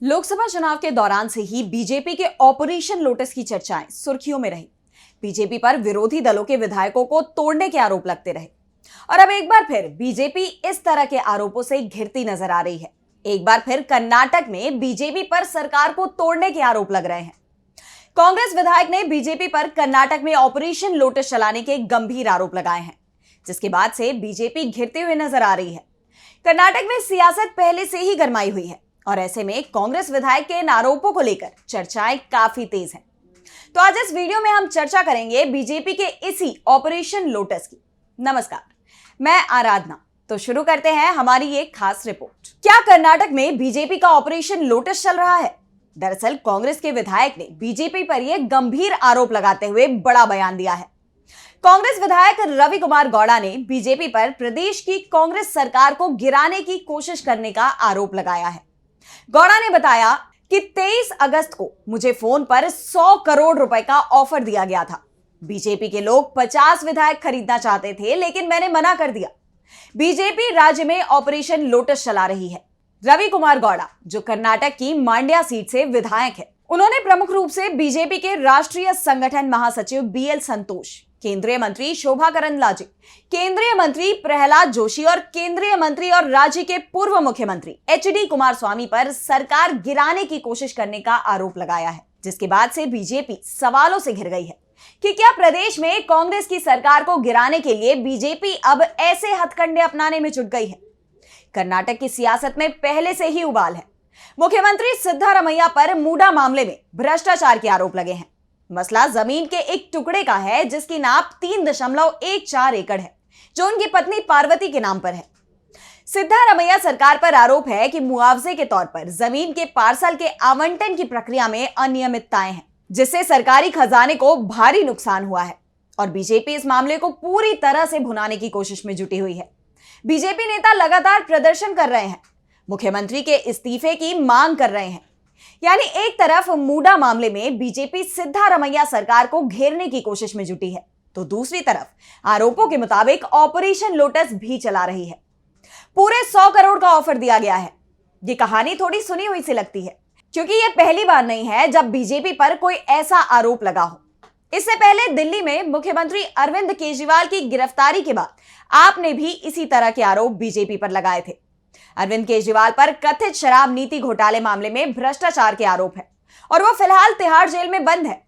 लोकसभा चुनाव के दौरान से ही बीजेपी के ऑपरेशन लोटस की चर्चाएं सुर्खियों में रही। बीजेपी पर विरोधी दलों के विधायकों को तोड़ने के आरोप लगते रहे और अब एक बार फिर बीजेपी इस तरह के आरोपों से घिरती नजर आ रही है। एक बार फिर कर्नाटक में बीजेपी पर सरकार को तोड़ने के आरोप लग रहे हैं। कांग्रेस विधायक ने बीजेपी पर कर्नाटक में ऑपरेशन लोटस चलाने के गंभीर आरोप लगाए हैं, जिसके बाद से बीजेपी घिरते हुए नजर आ रही है। कर्नाटक में सियासत पहले से ही गरमाई हुई है और ऐसे में कांग्रेस विधायक के इन आरोपों को लेकर चर्चाएं काफी तेज हैं। तो आज इस वीडियो में हम चर्चा करेंगे बीजेपी के इसी ऑपरेशन लोटस की। नमस्कार, मैं आराधना। तो शुरू करते हैं हमारी एक खास रिपोर्ट। क्या कर्नाटक में बीजेपी का ऑपरेशन लोटस चल रहा है? दरअसल कांग्रेस के विधायक ने बीजेपी पर यह गंभीर आरोप लगाते हुए बड़ा बयान दिया है। कांग्रेस विधायक रवि कुमार गौड़ा ने बीजेपी पर प्रदेश की कांग्रेस सरकार को गिराने की कोशिश करने का आरोप लगाया है। गौड़ा ने बताया कि 23 अगस्त को मुझे फोन पर 100 करोड़ रुपए का ऑफर दिया गया था। बीजेपी के लोग 50 विधायक खरीदना चाहते थे, लेकिन मैंने मना कर दिया। बीजेपी राज्य में ऑपरेशन लोटस चला रही है। रवि कुमार गौड़ा, जो कर्नाटक की मांड्या सीट से विधायक है, उन्होंने प्रमुख रूप से बीजेपी के राष्ट्रीय संगठन महासचिव बीएल संतोष, केंद्रीय मंत्री शोभा करंदलाजे, केंद्रीय मंत्री प्रहलाद जोशी और केंद्रीय मंत्री और राज्य के पूर्व मुख्यमंत्री एचडी कुमारस्वामी पर सरकार गिराने की कोशिश करने का आरोप लगाया है, जिसके बाद से बीजेपी सवालों से घिर गई है कि क्या प्रदेश में कांग्रेस की सरकार को गिराने के लिए बीजेपी अब ऐसे हथकंडे अपनाने में जुट गई है। कर्नाटक की सियासत में पहले से ही उबाल है। मुख्यमंत्री सिद्धारमैया पर मूडा मामले में भ्रष्टाचार के आरोप लगे हैं। मसला जमीन के एक टुकड़े का है जिसकी नाप 3.14 एकड़ है, जो उनकी पत्नी पार्वती के नाम पर है। सिद्धारमैया सरकार पर आरोप है कि मुआवजे के तौर पर जमीन के पार्सल के आवंटन की प्रक्रिया में अनियमितताएं हैं, जिससे सरकारी खजाने को भारी नुकसान हुआ है और बीजेपी इस मामले को पूरी तरह से भुनाने की कोशिश में जुटी हुई है। बीजेपी नेता लगातार प्रदर्शन कर रहे हैं, मुख्यमंत्री के इस्तीफे की मांग कर रहे हैं। यानी एक तरफ मूडा मामले में बीजेपी सिद्धारमैया सरकार को घेरने की कोशिश में जुटी है, तो दूसरी तरफ आरोपों के मुताबिक ऑपरेशन लोटस भी चला रही है। पूरे 100 करोड़ का ऑफर दिया गया है। ये कहानी थोड़ी सुनी हुई सी लगती है, क्योंकि ये पहली बार नहीं है जब बीजेपी पर कोई ऐसा आरोप लगा हो। इससे पहले दिल्ली में मुख्यमंत्री अरविंद केजरीवाल की गिरफ्तारी के बाद आपने भी इसी तरह के आरोप बीजेपी पर लगाए थे। अरविंद केजरीवाल पर कथित शराब नीति घोटाले मामले में भ्रष्टाचार के आरोप है और वो फिलहाल तिहाड़ जेल में बंद है।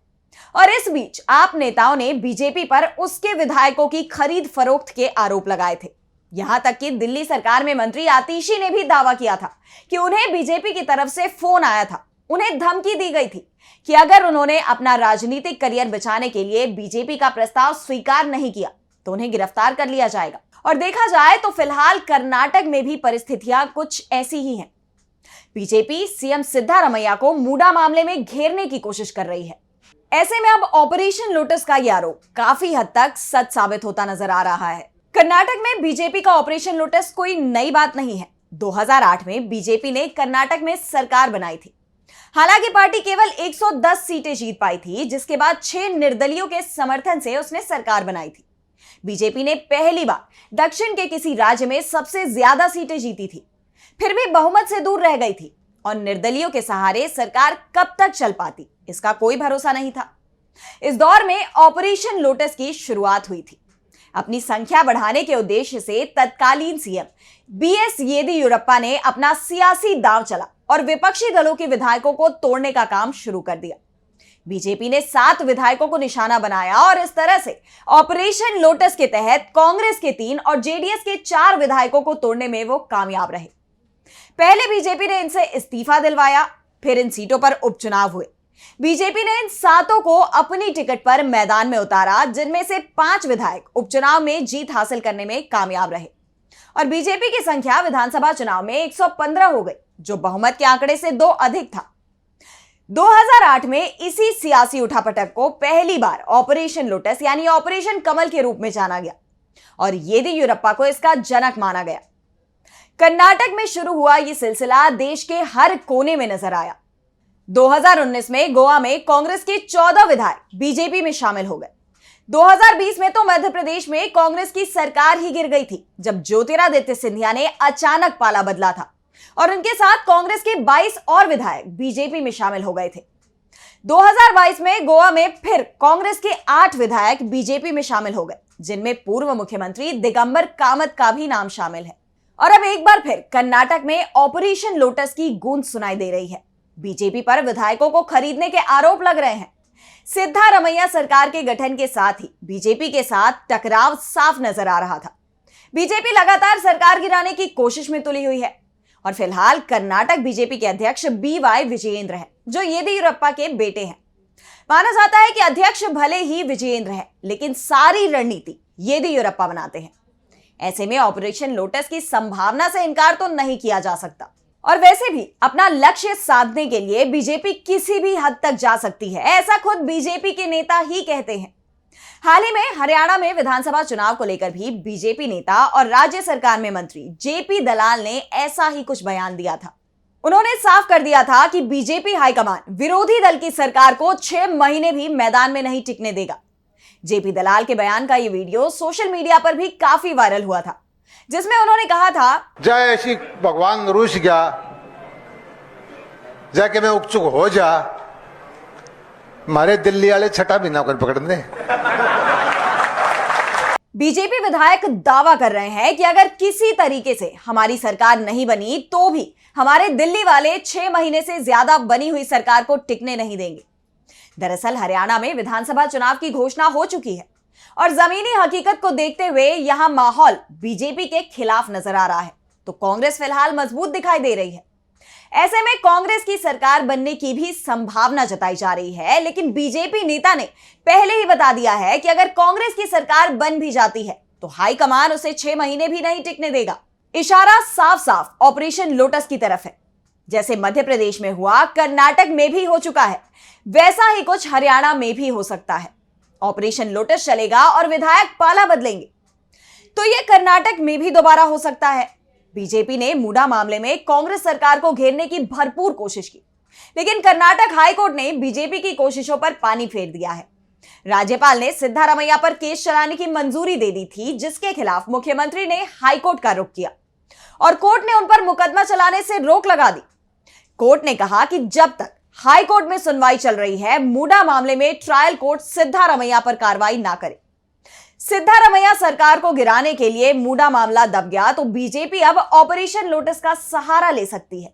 और इस बीच आप नेताओं ने बीजेपी पर उसके विधायकों की खरीद फरोख्त के आरोप लगाए थे। यहां तक कि दिल्ली सरकार में मंत्री आतिशी ने भी दावा किया था कि उन्हें बीजेपी की तरफ से फोन आया था। उन्हें धमकी दी गई थी कि अगर उन्होंने अपना राजनीतिक करियर बचाने के लिए बीजेपी का प्रस्ताव स्वीकार नहीं किया तो उन्हें गिरफ्तार कर लिया जाएगा। और देखा जाए तो फिलहाल कर्नाटक में भी परिस्थितियां कुछ ऐसी ही हैं। बीजेपी सीएम सिद्धारमैया को मूडा मामले में घेरने की कोशिश कर रही है। ऐसे में अब ऑपरेशन लोटस का यह आरोप काफी हद तक सच साबित होता नजर आ रहा है। कर्नाटक में बीजेपी का ऑपरेशन लोटस कोई नई बात नहीं है। 2008 में बीजेपी ने कर्नाटक में सरकार बनाई थी। हालांकि पार्टी केवल 110 सीटें जीत पाई थी, जिसके बाद 6 निर्दलीयों के समर्थन से उसने सरकार बनाई थी। बीजेपी ने पहली बार दक्षिण के किसी राज्य में सबसे ज्यादा सीटें जीती थी, फिर भी बहुमत से दूर रह गई थी और निर्दलीयों के सहारे सरकार कब तक चल पाती, इसका कोई भरोसा नहीं था। इस दौर में ऑपरेशन लोटस की शुरुआत हुई थी। अपनी संख्या बढ़ाने के उद्देश्य से तत्कालीन सीएम बीएस येदियुरप्पा ने अपना सियासी दांव चला और विपक्षी दलों के विधायकों को तोड़ने का काम शुरू कर दिया। बीजेपी ने 7 विधायकों को निशाना बनाया और इस तरह से ऑपरेशन लोटस के तहत कांग्रेस के 3 और जेडीएस के 4 विधायकों को तोड़ने में वो कामयाब रहे। पहले बीजेपी ने इनसे इस्तीफा दिलवाया, फिर इन सीटों पर उपचुनाव हुए। बीजेपी ने इन 7 को अपनी टिकट पर मैदान में उतारा, जिनमें से 5 विधायक उपचुनाव में जीत हासिल करने में कामयाब रहे और बीजेपी की संख्या विधानसभा चुनाव में 115 हो गई, जो बहुमत के आंकड़े से 2 अधिक था। 2008 में इसी सियासी उठापटक को पहली बार ऑपरेशन लोटस यानी ऑपरेशन कमल के रूप में जाना गया और येदियुरप्पा को इसका जनक माना गया। कर्नाटक में शुरू हुआ यह सिलसिला देश के हर कोने में नजर आया। 2019 में गोवा में कांग्रेस के 14 विधायक बीजेपी में शामिल हो गए। 2020 में तो मध्य प्रदेश में कांग्रेस की सरकार ही गिर गई थी, जब ज्योतिरादित्य सिंधिया ने अचानक पाला बदला था और उनके साथ कांग्रेस के 22 और विधायक बीजेपी में शामिल हो गए थे। 2022 में गोवा में फिर कांग्रेस के 8 विधायक बीजेपी में शामिल हो गए, जिनमें पूर्व मुख्यमंत्री दिगंबर कामत का भी नाम शामिल है। और अब एक बार फिर कर्नाटक में ऑपरेशन लोटस की गूंज सुनाई दे रही है। बीजेपी पर विधायकों को खरीदने के आरोप लग रहे हैं। सिद्धारमैया सरकार के गठन के साथ ही बीजेपी के साथ टकराव साफ नजर आ रहा था। बीजेपी लगातार सरकार गिराने की कोशिश में तुली हुई है और फिलहाल कर्नाटक बीजेपी के अध्यक्ष BY विजयेंद्र हैं, जो येदियुरप्पा के बेटे हैं। माना जाता है कि अध्यक्ष भले ही विजयेंद्र हैं, लेकिन सारी रणनीति येदियुरप्पा बनाते हैं। ऐसे में ऑपरेशन लोटस की संभावना से इनकार तो नहीं किया जा सकता। और वैसे भी अपना लक्ष्य साधने के लिए बीजेपी किसी भी हद तक जा सकती है, ऐसा खुद बीजेपी के नेता ही कहते हैं। हाल ही में हरियाणा में विधानसभा चुनाव को लेकर भी बीजेपी नेता और राज्य सरकार में मंत्री JP दलाल ने ऐसा ही कुछ बयान दिया था। उन्होंने साफ कर दिया था कि बीजेपी हाईकमान विरोधी दल की सरकार को 6 महीने भी मैदान में नहीं टिकने देगा। JP दलाल के बयान का ये वीडियो सोशल मीडिया पर भी काफी वायरल हुआ था, जिसमें उन्होंने कहा था, जय श्री भगवान रुस गया, जाके मैं उकचुक हो जा, मारे दिल्ली वाले छठा महीना कर पकड़ने। बीजेपी विधायक दावा कर रहे हैं कि अगर किसी तरीके से हमारी सरकार नहीं बनी तो भी हमारे दिल्ली वाले 6 महीने से ज्यादा बनी हुई सरकार को टिकने नहीं देंगे। दरअसल हरियाणा में विधानसभा चुनाव की घोषणा हो चुकी है और जमीनी हकीकत को देखते हुए यहां माहौल बीजेपी के खिलाफ नजर आ रहा है, तो कांग्रेस फिलहाल मजबूत दिखाई दे रही है। ऐसे में कांग्रेस की सरकार बनने की भी संभावना जताई जा रही है, लेकिन बीजेपी नेता ने पहले ही बता दिया है कि अगर कांग्रेस की सरकार बन भी जाती है तो हाईकमान उसे 6 महीने भी नहीं टिकने देगा। इशारा साफ साफ ऑपरेशन लोटस की तरफ है। जैसे मध्य प्रदेश में हुआ, कर्नाटक में भी हो चुका है, वैसा ही कुछ हरियाणा में भी हो सकता है। ऑपरेशन लोटस चलेगा और विधायक पाला बदलेंगे, तो यह कर्नाटक में भी दोबारा हो सकता है। बीजेपी ने मूडा मामले में कांग्रेस सरकार को घेरने की भरपूर कोशिश की, लेकिन कर्नाटक हाईकोर्ट ने बीजेपी की कोशिशों पर पानी फेर दिया है। राज्यपाल ने सिद्धारमैया पर केस चलाने की मंजूरी दे दी थी, जिसके खिलाफ मुख्यमंत्री ने हाईकोर्ट का रुख किया और कोर्ट ने उन पर मुकदमा चलाने से रोक लगा दी। कोर्ट ने कहा कि जब तक हाईकोर्ट में सुनवाई चल रही है, मूडा मामले में ट्रायल कोर्ट सिद्धारमैया पर कार्रवाई ना करे। सिद्धारमैया सरकार को गिराने के लिए मूडा मामला दब गया तो बीजेपी अब ऑपरेशन लोटस का सहारा ले सकती है।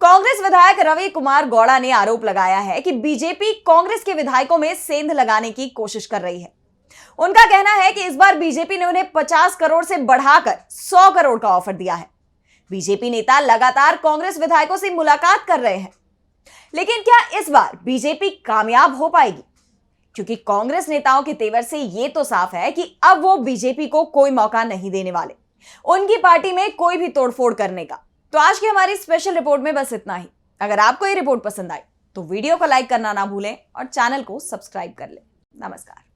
कांग्रेस विधायक रवि कुमार गौड़ा ने आरोप लगाया है कि बीजेपी कांग्रेस के विधायकों में सेंध लगाने की कोशिश कर रही है। उनका कहना है कि इस बार बीजेपी ने उन्हें 50 करोड़ से बढ़ाकर 100 करोड़ का ऑफर दिया है। बीजेपी नेता लगातार कांग्रेस विधायकों से मुलाकात कर रहे हैं, लेकिन क्या इस बार बीजेपी कामयाब हो पाएगी? क्योंकि कांग्रेस नेताओं के तेवर से यह तो साफ है कि अब वो बीजेपी को कोई मौका नहीं देने वाले, उनकी पार्टी में कोई भी तोड़फोड़ करने का। तो आज की हमारी स्पेशल रिपोर्ट में बस इतना ही। अगर आपको ये रिपोर्ट पसंद आई तो वीडियो को लाइक करना ना भूलें और चैनल को सब्सक्राइब कर लें। नमस्कार।